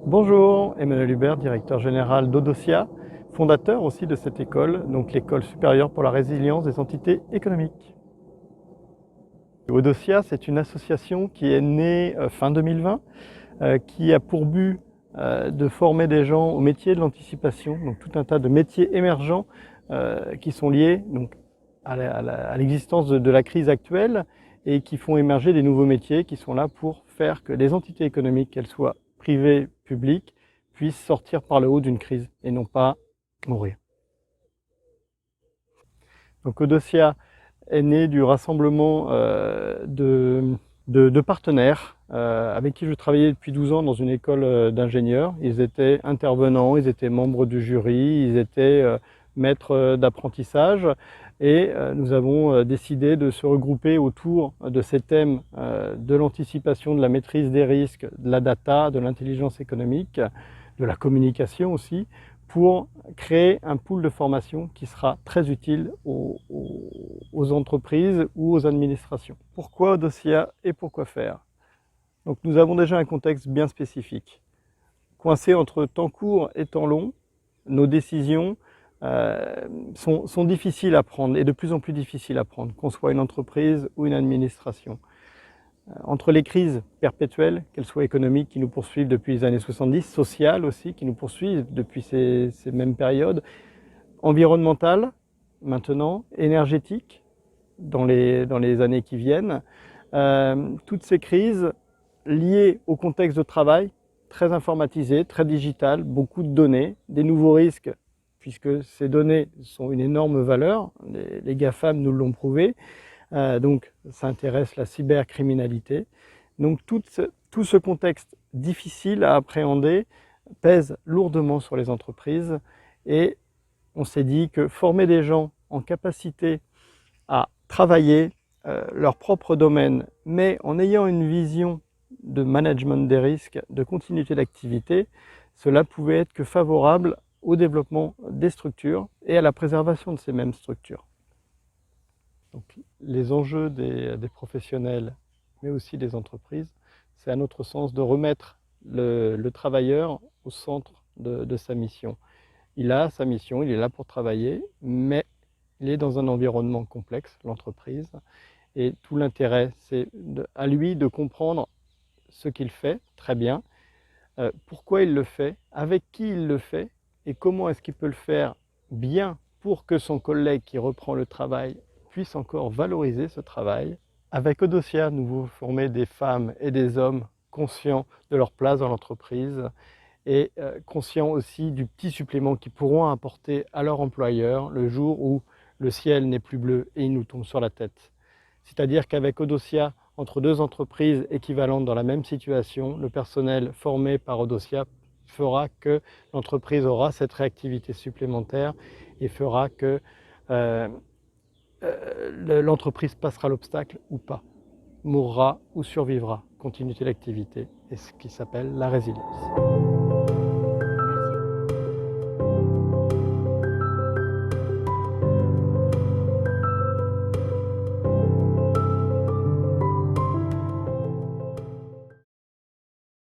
Bonjour, Emmanuel Hubert, directeur général d'Odosia, fondateur aussi de cette école, donc l'école supérieure pour la résilience des entités économiques. Odosia, c'est une association qui est née fin 2020, qui a pour but de former des gens au métier de l'anticipation, donc tout un tas de métiers émergents qui sont liés donc, à l'existence de la crise actuelle et qui font émerger des nouveaux métiers qui sont là pour faire que les entités économiques, qu'elles soient privées, publiques, puissent sortir par le haut d'une crise et non pas mourir. Donc Odosia est né du rassemblement de partenaires avec qui je travaillais depuis 12 ans dans une école d'ingénieurs. Ils étaient intervenants, ils étaient membres du jury, ils étaient maîtres d'apprentissage et nous avons décidé de se regrouper autour de ces thèmes de l'anticipation, de la maîtrise des risques, de la data, de l'intelligence économique, de la communication aussi, pour créer un pool de formation qui sera très utile aux entreprises ou aux administrations. Pourquoi Odosia et pourquoi faire? Donc nous avons déjà un contexte bien spécifique. Coincé entre temps court et temps long, nos décisions sont difficiles à prendre et de plus en plus difficiles à prendre, qu'on soit une entreprise ou une administration. Entre les crises perpétuelles, qu'elles soient économiques qui nous poursuivent depuis les années 70, sociales aussi qui nous poursuivent depuis ces mêmes périodes, environnementales maintenant, énergétiques dans les années qui viennent, toutes ces crises liées au contexte de travail très informatisé, très digital, beaucoup de données, des nouveaux risques puisque ces données sont une énorme valeur, les GAFAM nous l'ont prouvé. Donc ça intéresse la cybercriminalité. Donc tout ce contexte difficile à appréhender pèse lourdement sur les entreprises et on s'est dit que former des gens en capacité à travailler leur propre domaine, mais en ayant une vision de management des risques, de continuité d'activité, cela pouvait être que favorable au développement des structures et à la préservation de ces mêmes structures. Donc, les enjeux des professionnels, mais aussi des entreprises, c'est à notre sens de remettre le travailleur au centre de sa mission. Il a sa mission, il est là pour travailler, mais il est dans un environnement complexe, l'entreprise, et tout l'intérêt, c'est à lui de comprendre ce qu'il fait, très bien, pourquoi il le fait, avec qui il le fait, et comment est-ce qu'il peut le faire bien pour que son collègue qui reprend le travail puisse encore valoriser ce travail. Avec Odosia, nous vous formons des femmes et des hommes conscients de leur place dans l'entreprise et conscients aussi du petit supplément qu'ils pourront apporter à leur employeur le jour où le ciel n'est plus bleu et il nous tombe sur la tête. C'est-à-dire qu'avec Odosia, entre deux entreprises équivalentes dans la même situation, le personnel formé par Odosia fera que l'entreprise aura cette réactivité supplémentaire et fera que l'entreprise passera l'obstacle ou pas, mourra ou survivra, continuité d'activité, et ce qui s'appelle la résilience.